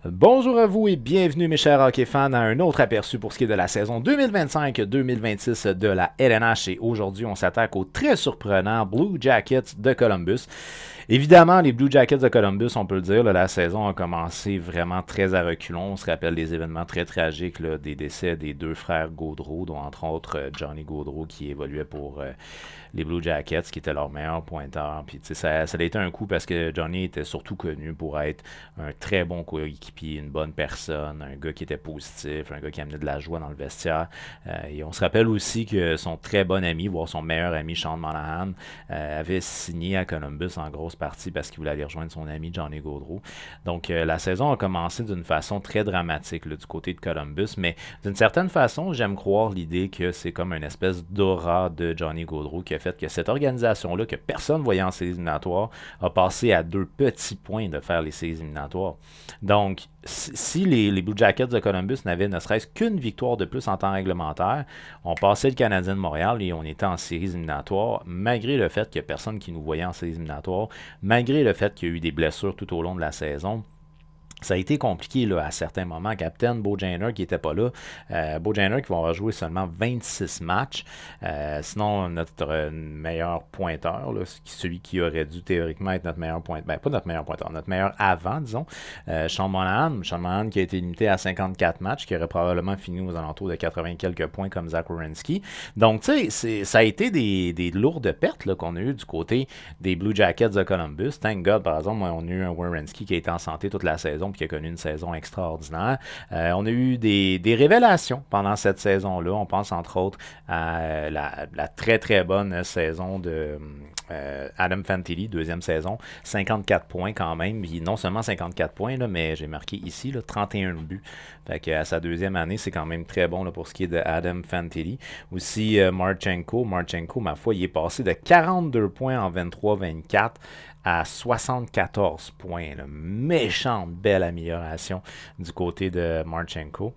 Bonjour à vous et bienvenue mes chers hockey fans à un autre aperçu pour ce qui est de la saison 2025-2026 de la LNH et aujourd'hui on s'attaque au très surprenant Blue Jackets de Columbus. Évidemment, les Blue Jackets de Columbus, on peut le dire, là, la saison a commencé vraiment très à reculons. On se rappelle des événements très tragiques, là, des décès des deux frères Gaudreau, dont entre autres Johnny Gaudreau qui évoluait pour les Blue Jackets, qui était leur meilleur pointeur. Puis, ça a été un coup parce que Johnny était surtout connu pour être un très bon coéquipier, une bonne personne, un gars qui était positif, un gars qui amenait de la joie dans le vestiaire. Et on se rappelle aussi que son très bon ami, voire son meilleur ami, Sean Monahan, avait signé à Columbus en grosse partie parce qu'il voulait aller rejoindre son ami Johnny Gaudreau. Donc la saison a commencé d'une façon très dramatique là, du côté de Columbus, mais d'une certaine façon, j'aime croire l'idée que c'est comme une espèce d'aura de Johnny Gaudreau qui a fait que cette organisation-là, que personne ne voyait en séries éliminatoires, a passé à 2 petits points de faire les séries éliminatoires. Donc, si les Blue Jackets de Columbus n'avaient ne serait-ce qu'une victoire de plus en temps réglementaire, on passait le Canadien de Montréal et on était en séries éliminatoires, malgré le fait qu'il n'y a personne qui nous voyait en séries éliminatoires, malgré le fait qu'il y a eu des blessures tout au long de la saison. Ça a été compliqué là, à certains moments. Captain Bojaner qui n'était pas là. Bojaner qui va avoir joué seulement 26 matchs. Sinon, notre meilleur pointeur, là, celui qui aurait dû théoriquement être notre meilleur pointeur, ben pas notre meilleur pointeur, notre meilleur avant, disons, Sean Monahan. Sean Monahan qui a été limité à 54 matchs, qui aurait probablement fini aux alentours de 80 quelques points comme Zach Werenski. Donc, tu sais, ça a été des lourdes pertes là, qu'on a eues du côté des Blue Jackets de Columbus. Thank God, par exemple, on a eu un Werenski qui a été en santé toute la saison qui a connu une saison extraordinaire. On a eu des révélations pendant cette saison-là. On pense entre autres à la très très bonne saison de Adam Fantilli, deuxième saison. 54 points quand même. Puis non seulement 54 points, là, mais j'ai marqué ici là, 31 buts. Fait qu'à sa deuxième année, c'est quand même très bon là, pour ce qui est de Adam Fantilli. Aussi, Marchenko, ma foi, il est passé de 42 points en 23-24 à 74 points. Là. Méchante belle amélioration du côté de Marchenko.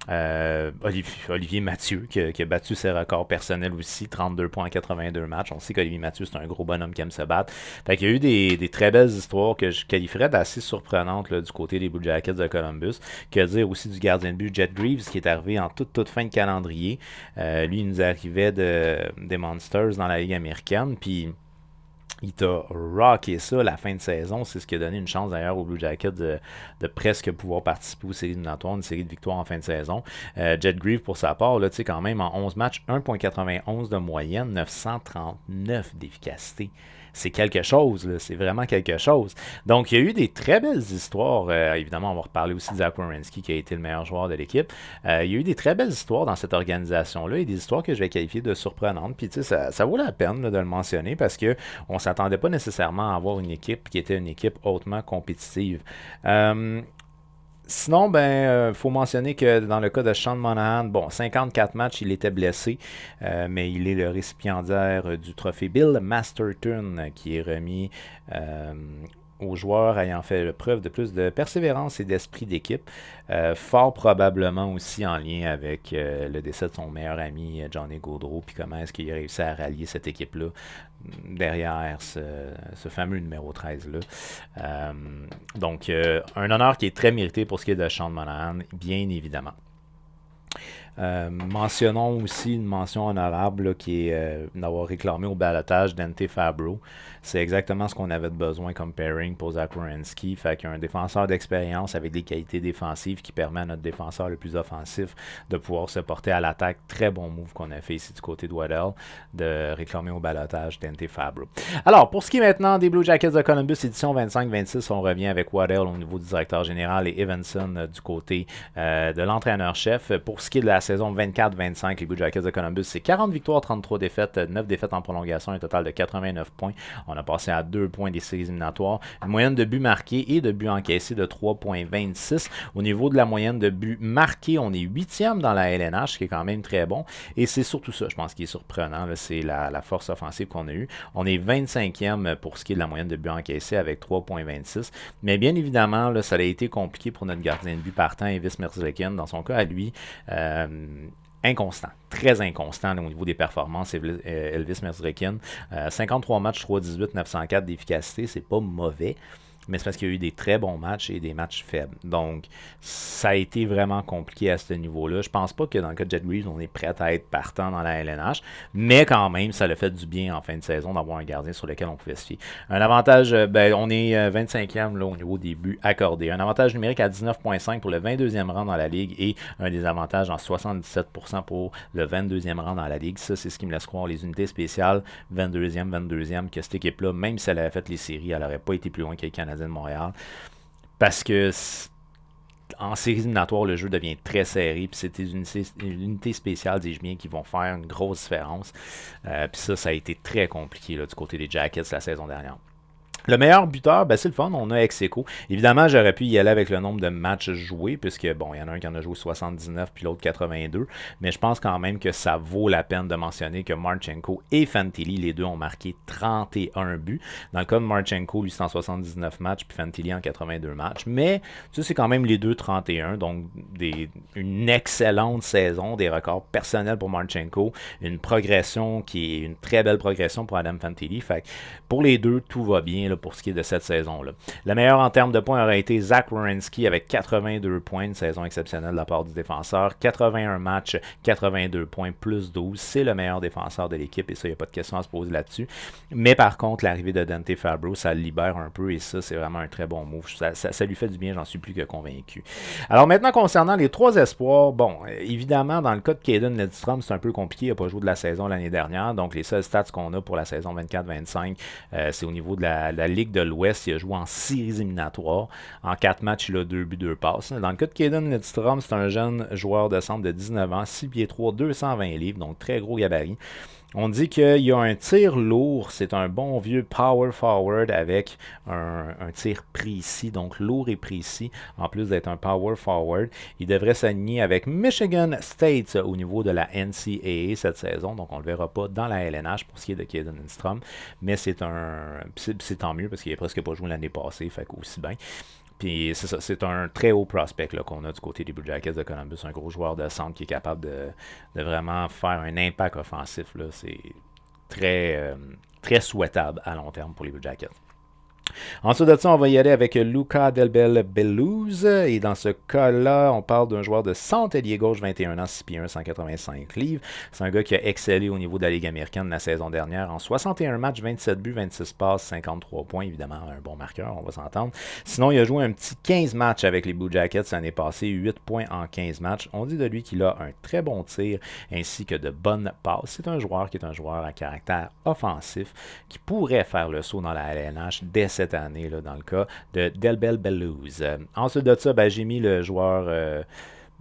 Olivier Mathieu qui a battu ses records personnels aussi, 32 points en 82 matchs. On sait qu'Olivier Mathieu, c'est un gros bonhomme qui aime se battre. Fait qu'il y a eu des très belles histoires que je qualifierais d'assez surprenantes là, du côté des Blue Jackets de Columbus. Que dire aussi du gardien de but Jet Greaves qui est arrivé en toute fin de calendrier. Lui, il nous arrivait des Monsters dans la Ligue américaine. Puis il t'a rocké ça la fin de saison. C'est ce qui a donné une chance d'ailleurs aux Blue Jackets de presque pouvoir participer aux séries éliminatoires, une série de victoires en fin de saison. Jet Greaves, pour sa part, là, quand même, en 11 matchs, 1,91 de moyenne, 939 d'efficacité. C'est quelque chose, là, c'est vraiment quelque chose. Donc, il y a eu des très belles histoires. Évidemment, on va reparler aussi de Zach Werenski, qui a été le meilleur joueur de l'équipe. Il y a eu des très belles histoires dans cette organisation-là et des histoires que je vais qualifier de surprenantes. Puis, tu sais, ça vaut la peine là, de le mentionner parce qu'on ne s'attendait pas nécessairement à avoir une équipe qui était une équipe hautement compétitive. Sinon, faut mentionner que dans le cas de Sean Monahan, bon, 54 matchs, il était blessé, mais il est le récipiendaire du trophée Bill Masterton qui est remis aux joueurs ayant fait preuve de plus de persévérance et d'esprit d'équipe, fort probablement aussi en lien avec le décès de son meilleur ami Johnny Gaudreau, puis comment est-ce qu'il a réussi à rallier cette équipe-là derrière ce fameux numéro 13-là. Donc, un honneur qui est très mérité pour ce qui est de Sean Monahan, bien évidemment. Mentionnons aussi une mention honorable là, qui est d'avoir réclamé au balotage Dante Fabro. C'est exactement ce qu'on avait besoin comme pairing pour Zach Werenski. Fait qu'il y a un défenseur d'expérience avec des qualités défensives qui permet à notre défenseur le plus offensif de pouvoir se porter à l'attaque. Très bon move qu'on a fait ici du côté de Waddell de réclamer au balotage Dante Fabro. Alors, pour ce qui est maintenant des Blue Jackets de Columbus, édition 25-26, on revient avec Waddell au niveau du directeur général et Evanson du côté de l'entraîneur-chef. Pour ce qui est de la saison 24-25, les Blue Jackets de Columbus, c'est 40 victoires, 33 défaites, 9 défaites en prolongation, un total de 89 points. On a passé à 2 points des séries éliminatoires. Une moyenne de buts marqués et de buts encaissés de 3,26. Au niveau de la moyenne de buts marqués, on est 8e dans la LNH, ce qui est quand même très bon. Et c'est surtout ça, je pense, qui est surprenant. Là, c'est la force offensive qu'on a eue. On est 25e pour ce qui est de la moyenne de buts encaissés avec 3,26. Mais bien évidemment, là, ça a été compliqué pour notre gardien de but partant, Elvis Merzlikins. Dans son cas, à lui, inconstant, très inconstant là, au niveau des performances, Elvis Merzlikins. 53 matchs, 3,18, 904 d'efficacité, c'est pas mauvais. mais c'est parce qu'il y a eu des très bons matchs et des matchs faibles. Donc, ça a été vraiment compliqué à ce niveau-là. Je pense pas que dans le cas de Jet Reeves, on est prêt à être partant dans la LNH, mais quand même, ça l'a fait du bien en fin de saison d'avoir un gardien sur lequel on pouvait se fier. Un avantage, on est 25e là, au niveau des buts accordés. Un avantage numérique à 19,5 pour le 22e rang dans la Ligue et un désavantage en 77% pour le 22e rang dans la Ligue. Ça, c'est ce qui me laisse croire les unités spéciales, 22e, que cette équipe-là, même si elle avait fait les séries, elle n'aurait pas été plus loin que les Canadiens de Montréal. Parce que en séries éliminatoires, le jeu devient très serré, puis c'est des unités spéciales, dis-je bien, qui vont faire une grosse différence. Puis ça a été très compliqué là, du côté des Jackets la saison dernière. Le meilleur buteur, c'est le fun, on a ex-aequo. Évidemment, j'aurais pu y aller avec le nombre de matchs joués, puisque, il y en a un qui en a joué 79, puis l'autre 82, mais je pense quand même que ça vaut la peine de mentionner que Marchenko et Fantilli, les deux ont marqué 31 buts. Dans le cas de Marchenko, lui, c'est en 79 matchs, puis Fantilli en 82 matchs, mais, tu sais, c'est quand même les deux 31, donc une excellente saison, des records personnels pour Marchenko, une progression qui est une très belle progression pour Adam Fantilli, fait pour les deux, tout va bien, là, pour ce qui est de cette saison-là. Le meilleur en termes de points aurait été Zach Werenski avec 82 points, une saison exceptionnelle de la part du défenseur. 81 matchs, 82 points, plus 12. C'est le meilleur défenseur de l'équipe et ça, il n'y a pas de question à se poser là-dessus. Mais par contre, l'arrivée de Dante Fabro, ça le libère un peu et ça, c'est vraiment un très bon move. Ça lui fait du bien, j'en suis plus que convaincu. Alors maintenant, concernant les trois espoirs, évidemment, dans le cas de Caden Lidstrom, c'est un peu compliqué. Il n'a pas joué de la saison l'année dernière. Donc, les seuls stats qu'on a pour la saison 24-25, c'est au niveau de la Ligue de l'Ouest. Il a joué en séries éliminatoires. En 4 matchs, il a 2 buts, 2 passes. Dans le cas de Caden Lidstrom, c'est un jeune joueur de centre de 19 ans, 6 pieds 3, 220 livres, donc très gros gabarit. On dit qu'il y a un tir lourd, c'est un bon vieux power forward avec un tir précis, donc lourd et précis, en plus d'être un power forward. Il devrait s'aligner avec Michigan State au niveau de la NCAA cette saison, donc on ne le verra pas dans la LNH pour ce qui est de Caden Lidstrom, mais c'est tant mieux parce qu'il n'a presque pas joué l'année passée, fait qu'aussi bien. Puis c'est ça, c'est un très haut prospect là, qu'on a du côté des Blue Jackets de Columbus, un gros joueur de centre qui est capable de vraiment faire un impact offensif. Là. C'est très souhaitable à long terme pour les Blue Jackets. Ensuite de ça, on va y aller avec Luca Delbel-Bellouz. Et dans ce cas-là, on parle d'un joueur de centre ailier gauche, 21 ans, 6 pieds 1, 185 livres. C'est un gars qui a excellé au niveau de la Ligue américaine la saison dernière en 61 matchs, 27 buts, 26 passes, 53 points. Évidemment, un bon marqueur, on va s'entendre. Sinon, il a joué un petit 15 matchs avec les Blue Jackets l'année passée, 8 points en 15 matchs. On dit de lui qu'il a un très bon tir ainsi que de bonnes passes. C'est un joueur qui est un joueur à caractère offensif qui pourrait faire le saut dans la LNH dès cette année, là, dans le cas de Delbel-Bellouz. Ensuite de ça, j'ai mis le joueur...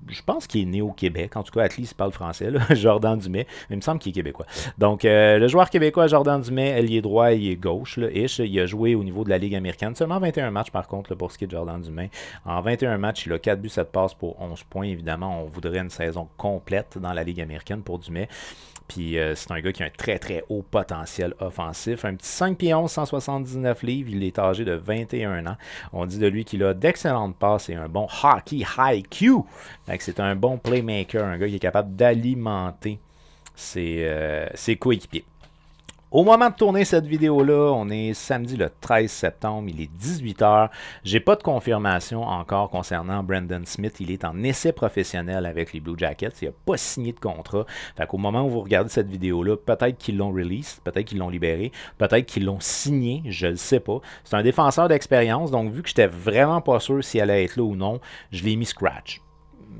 je pense qu'il est né au Québec. En tout cas, Atlis parle français, là, Jordan Dumais. Mais il me semble qu'il est québécois. Donc, le joueur québécois Jordan Dumais, ailier droit, ailier gauche, là, il a joué au niveau de la Ligue américaine. Seulement 21 matchs, par contre, là, pour ce qui est de Jordan Dumais. En 21 matchs, il a 4 buts, 7 passes pour 11 points. Évidemment, on voudrait une saison complète dans la Ligue américaine pour Dumais. Puis c'est un gars qui a un très très haut potentiel offensif. Un petit 5 pieds 11, 179 livres. Il est âgé de 21 ans. On dit de lui qu'il a d'excellentes passes et un bon hockey IQ. C'est un bon playmaker, un gars qui est capable d'alimenter ses coéquipiers. Au moment de tourner cette vidéo-là, on est samedi le 13 septembre, il est 18h. J'ai pas de confirmation encore concernant Brendan Smith. Il est en essai professionnel avec les Blue Jackets. Il n'a pas signé de contrat. Fait qu'au moment où vous regardez cette vidéo-là, peut-être qu'ils l'ont release, peut-être qu'ils l'ont libéré, peut-être qu'ils l'ont signé, je ne sais pas. C'est un défenseur d'expérience, donc vu que j'étais vraiment pas sûr s'il allait être là ou non, je l'ai mis scratch.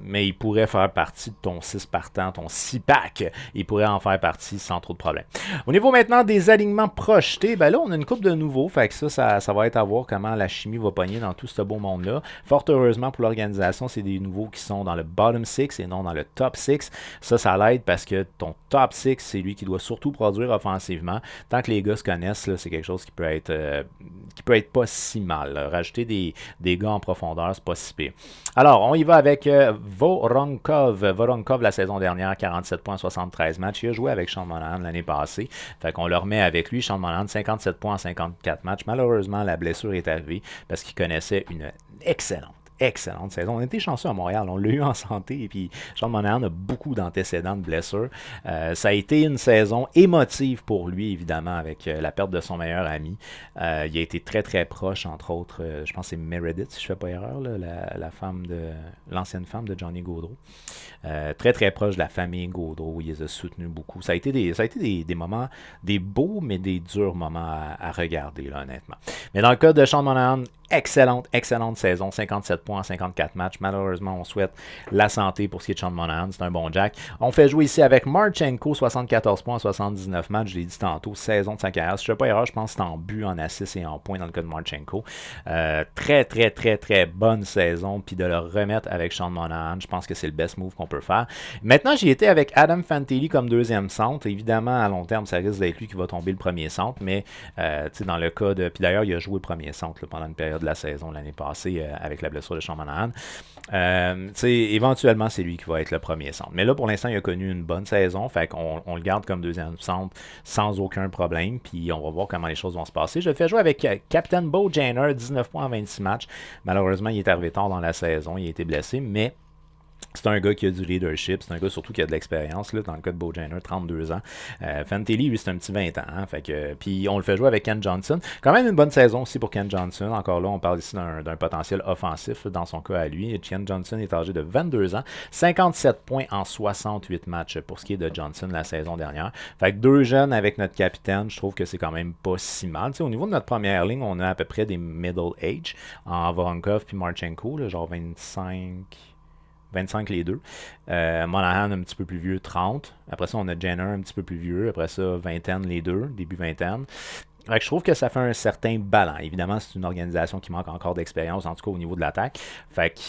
Mais il pourrait faire partie de ton 6 partant, ton 6-pack. Il pourrait en faire partie sans trop de problème. Au niveau maintenant des alignements projetés, là, on a une couple de nouveaux. Fait que ça va être à voir comment la chimie va pogner dans tout ce beau monde-là. Fort heureusement pour l'organisation, c'est des nouveaux qui sont dans le bottom 6 et non dans le top 6. Ça l'aide parce que ton top 6, c'est lui qui doit surtout produire offensivement. Tant que les gars se connaissent, là, c'est quelque chose qui peut être pas si mal. Là. Rajouter des gars en profondeur, c'est pas si pire. Alors, on y va avec Voronkov, la saison dernière, 47 points, 73 matchs. Il a joué avec Sean Monahan l'année passée. Fait qu'on le remet avec lui. Sean Monahan, 57 points en 54 matchs. Malheureusement, la blessure est arrivée parce qu'il connaissait une excellente excellente saison. On a été chanceux à Montréal, on l'a eu en santé, et puis Sean Monahan a beaucoup d'antécédents de blessures. Ça a été une saison émotive pour lui, évidemment, avec la perte de son meilleur ami. Il a été très très proche, entre autres, je pense que c'est Meredith, si je ne fais pas erreur, là, la femme de l'ancienne femme de Johnny Gaudreau. Très très proche de la famille Gaudreau, il les a soutenus beaucoup. Ça a été des moments, des beaux mais des durs moments à regarder, là, honnêtement. Mais dans le cas de Sean Monahan, excellente saison, 57 points en 54 matchs. Malheureusement, on souhaite la santé pour ce qui est de Sean Monahan, c'est un bon Jack. On fait jouer ici avec Marchenko, 74 points en 79 matchs, je l'ai dit tantôt, saison de sa carrière. Si je ne fais pas erreur, je pense que c'est en but, en assist et en points dans le cas de Marchenko. Très bonne saison, puis de le remettre avec Sean Monahan, je pense que c'est le best move qu'on peut faire. Maintenant, j'y étais avec Adam Fantilli comme deuxième centre. Évidemment, à long terme, ça risque d'être lui qui va tomber le premier centre, mais dans le cas de... Puis d'ailleurs, il a joué le premier centre là, pendant une période de la saison l'année passée avec la blessure de Sean Monahan. Éventuellement, c'est lui qui va être le premier centre. Mais là, pour l'instant, il a connu une bonne saison, fait qu'on le garde comme deuxième centre sans aucun problème, puis on va voir comment les choses vont se passer. Je le fais jouer avec Captain Bo Janer, 19 points en 26 matchs. Malheureusement, il est arrivé tard dans la saison, il a été blessé, mais c'est un gars qui a du leadership, c'est un gars surtout qui a de l'expérience, là, dans le cas de Bo Janer, 32 ans. Fantilli, lui, c'est un petit 20 ans. Hein, puis on le fait jouer avec Ken Johnson. Quand même une bonne saison aussi pour Ken Johnson. Encore là, on parle ici d'un potentiel offensif dans son cas à lui. Ken Johnson est âgé de 22 ans, 57 points en 68 matchs pour ce qui est de Johnson la saison dernière. Fait que deux jeunes avec notre capitaine, je trouve que c'est quand même pas si mal. T'sais, au niveau de notre première ligne, on a à peu près des middle age en Voronkov puis Marchenko, là, genre 25 les deux. Monahan un petit peu plus vieux, 30. Après ça, on a Jenner un petit peu plus vieux. Après ça, vingtaine les deux, début vingtaine. Fait que je trouve que ça fait un certain ballon. Évidemment, c'est une organisation qui manque encore d'expérience, en tout cas au niveau de l'attaque. Fait que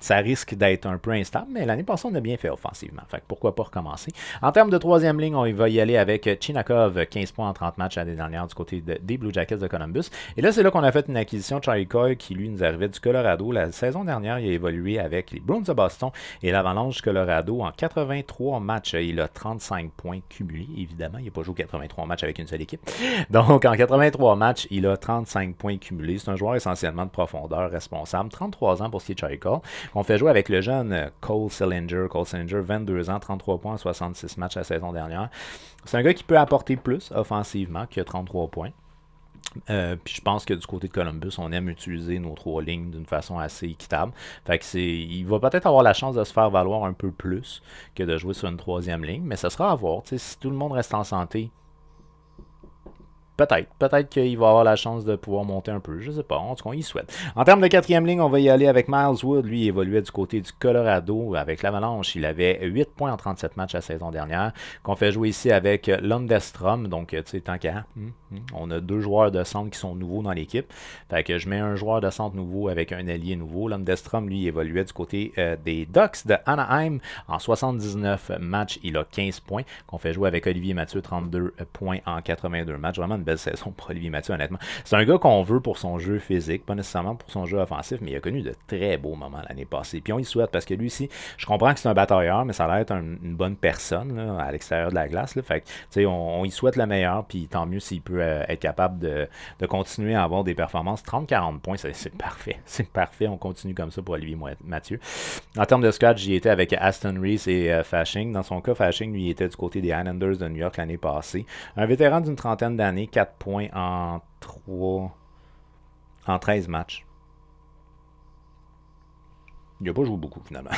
ça risque d'être un peu instable, mais l'année passée, on a bien fait offensivement. Fait que pourquoi pas recommencer. En termes de troisième ligne, on va y aller avec Chinakov, 15 points en 30 matchs l'année dernière du côté des Blue Jackets de Columbus. Et là, c'est là qu'on a fait une acquisition, Charlie Coyle, qui lui nous arrivait du Colorado. La saison dernière, il a évolué avec les Bruins de Boston et l'Avalanche du Colorado en 83 matchs. Il a 35 points cumulés, évidemment. Il n'a pas joué 83 matchs avec une seule équipe. Donc, en 83 matchs, il a 35 points cumulés. C'est un joueur essentiellement de profondeur responsable. 33 ans pour ce qui est Charlie Coyle. On fait jouer avec le jeune Cole Sillinger. Cole Sillinger, 22 ans, 33 points en 66 matchs la saison dernière. C'est un gars qui peut apporter plus offensivement que 33 points. Puis je pense que du côté de Columbus, on aime utiliser nos trois lignes d'une façon assez équitable. Fait que il va peut-être avoir la chance de se faire valoir un peu plus que de jouer sur une troisième ligne, mais ça sera à voir. Si tout le monde reste en santé, peut-être qu'il va avoir la chance de pouvoir monter un peu. Je sais pas. En tout cas, on y souhaite. En termes de quatrième ligne, on va y aller avec Miles Wood. Lui, il évoluait du côté du Colorado avec l'Avalanche. Il avait 8 points en 37 matchs la saison dernière. Qu'on fait jouer ici avec Lundestrom. Donc, tu sais, tant qu'à... On a deux joueurs de centre qui sont nouveaux dans l'équipe. Fait que je mets un joueur de centre nouveau avec un allié nouveau. Lundestrom, lui, évoluait du côté des Ducks de Anaheim. En 79 matchs, il a 15 points. Qu'on fait jouer avec Olivier Mathieu, 32 points en 82 matchs. Vraiment une belle saison pour Olivier Mathieu, honnêtement. C'est un gars qu'on veut pour son jeu physique, pas nécessairement pour son jeu offensif, mais il a connu de très beaux moments l'année passée. Puis on y souhaite parce que lui aussi, je comprends que c'est un batailleur, mais ça a l'air d'être une bonne personne là, à l'extérieur de la glace. Là. Fait que, tu sais, on y souhaite le meilleur, puis tant mieux s'il peut être capable de continuer à avoir des performances. 30-40 points, c'est parfait. C'est parfait. On continue comme ça pour Olivier Mathieu. En termes de scratch, j'y étais avec Aston Reese et Fasching. Dans son cas, Fasching, lui, était du côté des Islanders de New York l'année passée. Un vétéran d'une trentaine d'années, 4 points en 13 matchs. Il n'a pas joué beaucoup, finalement.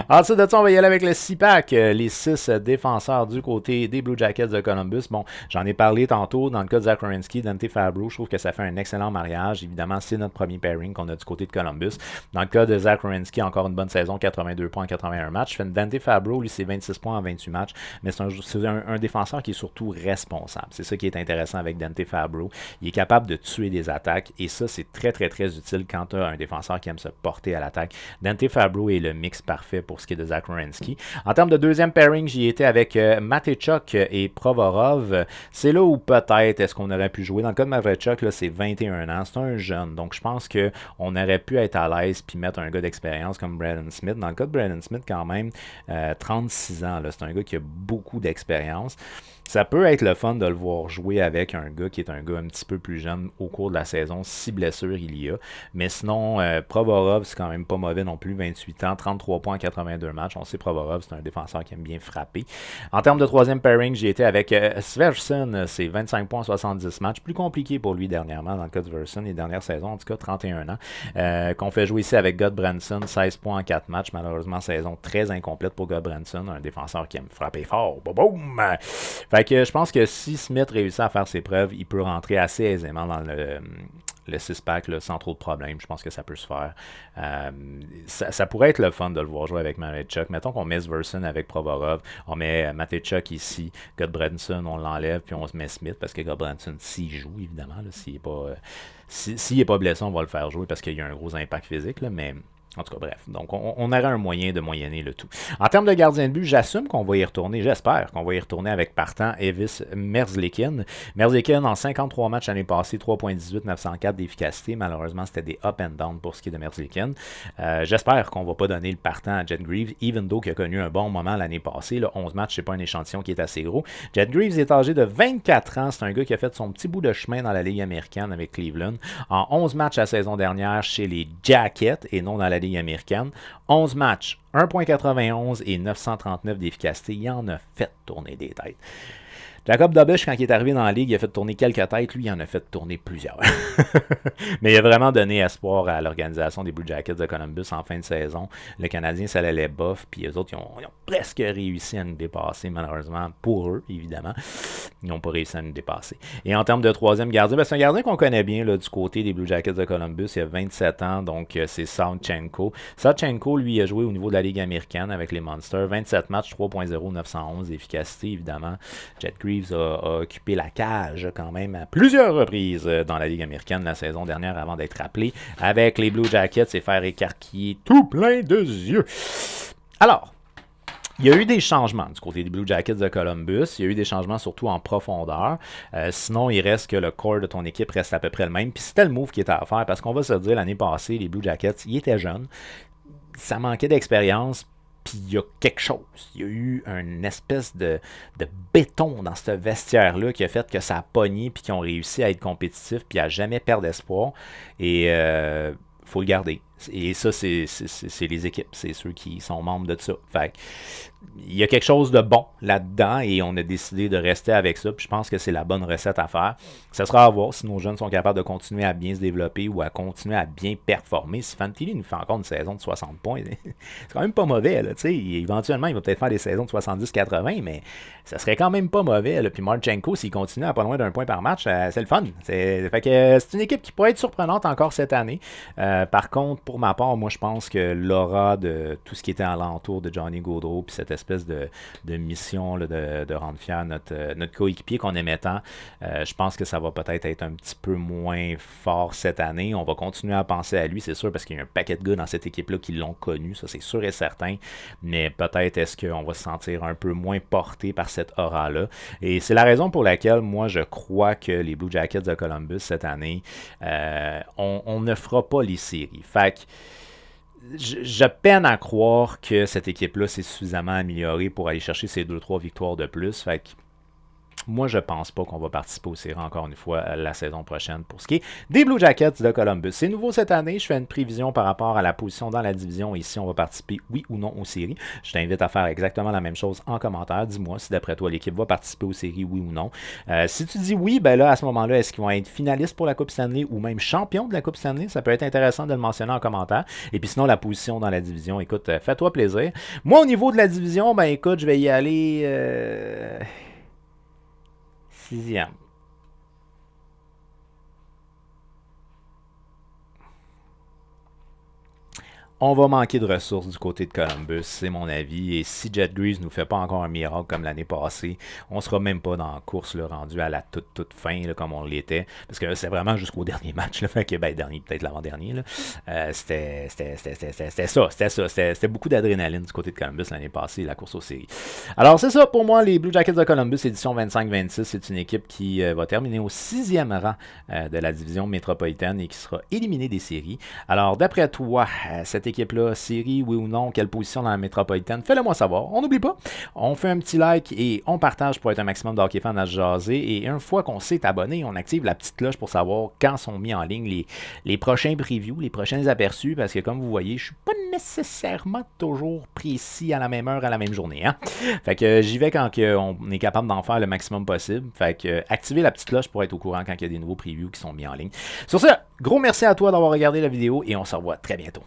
Ensuite de ça, on va y aller avec le 6-pack. Les 6 défenseurs du côté des Blue Jackets de Columbus. Bon, j'en ai parlé tantôt. Dans le cas de Zach Werenski, Dante Fabro, je trouve que ça fait un excellent mariage. Évidemment, c'est notre premier pairing qu'on a du côté de Columbus. Dans le cas de Zach Werenski, encore une bonne saison, 82 points en 81 matchs. Dante Fabro, lui, c'est 26 points en 28 matchs. Mais c'est un défenseur qui est surtout responsable. C'est ça qui est intéressant avec Dante Fabro. Il est capable de tuer des attaques. Et ça, c'est très, très, très utile quand tu as un défenseur qui aime se porter à l'attaque. Dante Fabro est le mix parfait pour ce qui est de Zach Werenski. En termes de deuxième pairing, j'y étais avec Matechuk et Provorov. C'est là où peut-être est-ce qu'on aurait pu jouer. Dans le cas de Matechuk, là, c'est 21 ans. C'est un jeune. Donc, je pense qu'on aurait pu être à l'aise puis mettre un gars d'expérience comme Braden Smith. Dans le cas de Braden Smith, quand même, 36 ans. C'est un gars qui a beaucoup d'expérience. Ça peut être le fun de le voir jouer avec un gars qui est un gars un petit peu plus jeune au cours de la saison, si blessure il y a. Mais sinon, Provorov, c'est quand même pas mauvais non plus, 28 ans, 33 points en 82 matchs. On sait Provorov, c'est un défenseur qui aime bien frapper. En termes de troisième pairing, j'ai été avec Sversen, c'est 25 points en 70 matchs. Plus compliqué pour lui dernièrement, dans le cas de Sversen, les dernières saisons, en tout cas 31 ans. Qu'on fait jouer ici avec Gottbranson, 16 points en 4 matchs. Malheureusement, saison très incomplète pour Gottbranson, un défenseur qui aime frapper fort. Boum, boum! Fait que je pense que si Smith réussit à faire ses preuves, il peut rentrer assez aisément dans le 6-pack là, sans trop de problèmes. Je pense que ça peut se faire. Ça pourrait être le fun de le voir jouer avec Mateychuk. Mettons qu'on met Sversen avec Provorov, on met Mateychuk ici, Gottbranson, on l'enlève, puis on se met Smith, parce que Gottbranson, s'il joue, évidemment, là, s'il n'est pas blessé, on va le faire jouer parce qu'il y a un gros impact physique, là, mais... En tout cas, bref. Donc, on aurait un moyen de moyenner le tout. En termes de gardien de but, j'assume qu'on va y retourner. J'espère qu'on va y retourner avec partant Elvis Merzlikins. Merzlikins, en 53 matchs l'année passée, 3.18, 904 d'efficacité. Malheureusement, c'était des up and down pour ce qui est de Merzlikins. J'espère qu'on ne va pas donner le partant à Jet Greaves, even though qui a connu un bon moment l'année passée. Là, 11 matchs, c'est pas un échantillon qui est assez gros. Jet Greaves est âgé de 24 ans. C'est un gars qui a fait son petit bout de chemin dans la Ligue américaine avec Cleveland. En 11 matchs la saison dernière chez les Jackets et non dans la Ligue américaine. 11 matchs, 1.91 et 939 d'efficacité. Il en a fait tourner des têtes. Jacob Dobish, quand il est arrivé dans la ligue, il a fait tourner quelques têtes. Lui, il en a fait tourner plusieurs. Mais il a vraiment donné espoir à l'organisation des Blue Jackets de Columbus en fin de saison. Le Canadien, ça allait bof. Puis les autres, ils ont presque réussi à nous dépasser, malheureusement, pour eux, évidemment. Ils n'ont pas réussi à nous dépasser. Et en termes de troisième gardien, c'est un gardien qu'on connaît bien là, du côté des Blue Jackets de Columbus. Il a 27 ans, donc c'est Savchenko. Savchenko, lui, a joué au niveau de la Ligue américaine avec les Monsters. 27 matchs, 3.0, 911 d'efficacité, évidemment. Jet Greaves a occupé la cage quand même à plusieurs reprises dans la Ligue américaine la saison dernière avant d'être rappelé avec les Blue Jackets et faire écarquiller tout plein de yeux. Alors, il y a eu des changements du côté des Blue Jackets de Columbus. Il y a eu des changements surtout en profondeur. Sinon, il reste que le corps de ton équipe reste à peu près le même. Puis c'était le move qui était à faire parce qu'on va se dire, l'année passée, les Blue Jackets, ils étaient jeunes. Ça manquait d'expérience. Puis il y a quelque chose. Il y a eu une espèce de béton dans ce vestiaire-là qui a fait que ça a pogné puis qu'ils ont réussi à être compétitifs puis à jamais perdre espoir. Et faut le garder. Et ça, c'est les équipes. C'est ceux qui sont membres de ça. Fait il y a quelque chose de bon là-dedans et on a décidé de rester avec ça. Puis je pense que c'est la bonne recette à faire. Ça sera à voir si nos jeunes sont capables de continuer à bien se développer ou à continuer à bien performer. Si Fantilli nous fait encore une saison de 60 points, c'est quand même pas mauvais. Là, éventuellement, il va peut-être faire des saisons de 70-80, mais ça serait quand même pas mauvais. Là. Puis Marchenko, s'il continue à pas loin d'un point par match, c'est le fun. Fait que c'est une équipe qui pourrait être surprenante encore cette année. Par contre, pour ma part, moi, je pense que l'aura de tout ce qui était alentour de Johnny Gaudreau puis cette espèce de mission là, de rendre fier notre coéquipier qu'on aimait tant, je pense que ça va peut-être être un petit peu moins fort cette année. On va continuer à penser à lui, c'est sûr, parce qu'il y a un paquet de gars dans cette équipe-là qui l'ont connu, ça c'est sûr et certain, mais peut-être est-ce qu'on va se sentir un peu moins porté par cette aura-là. Et c'est la raison pour laquelle moi je crois que les Blue Jackets de Columbus cette année, on ne fera pas les séries. Fait que je peine à croire que cette équipe-là s'est suffisamment améliorée pour aller chercher ces 2-3 victoires de plus. Fait que moi, je pense pas qu'on va participer aux séries encore une fois la saison prochaine pour ce qui est des Blue Jackets de Columbus. C'est nouveau cette année. Je fais une prévision par rapport à la position dans la division et si on va participer, oui ou non, aux séries. Je t'invite à faire exactement la même chose en commentaire. Dis-moi si d'après toi, l'équipe va participer aux séries, oui ou non. Si tu dis oui, ben là, à ce moment-là, est-ce qu'ils vont être finalistes pour la Coupe Stanley ou même champions de la Coupe Stanley? Ça peut être intéressant de le mentionner en commentaire. Et puis sinon, la position dans la division, écoute, fais-toi plaisir. Moi, au niveau de la division, ben écoute, je vais y aller... Sixième. On va manquer de ressources du côté de Columbus, c'est mon avis. Et si Jet Greaves ne nous fait pas encore un miracle comme l'année passée, on ne sera même pas dans la course là, rendu à la toute fin là, comme on l'était. Parce que c'est vraiment jusqu'au dernier match. Là, fait que, dernier, peut-être l'avant-dernier. C'était ça. C'était beaucoup d'adrénaline du côté de Columbus l'année passée, la course aux séries. Alors c'est ça pour moi, les Blue Jackets de Columbus, édition 25-26. C'est une équipe qui va terminer au 6e rang de la division métropolitaine et qui sera éliminée des séries. Alors d'après toi, cette équipe-là, série, oui ou non, quelle position dans la métropolitaine, faites-le moi savoir. On n'oublie pas, on fait un petit like et on partage pour être un maximum de hockey fans à se jaser. Et une fois qu'on s'est abonné, on active la petite cloche pour savoir quand sont mis en ligne les prochains previews, les prochains aperçus, parce que comme vous voyez, je suis pas nécessairement toujours précis à la même heure, à la même journée. Hein? Fait que j'y vais quand on est capable d'en faire le maximum possible. Fait que activez la petite cloche pour être au courant quand il y a des nouveaux previews qui sont mis en ligne. Sur ce, gros merci à toi d'avoir regardé la vidéo et on se revoit très bientôt.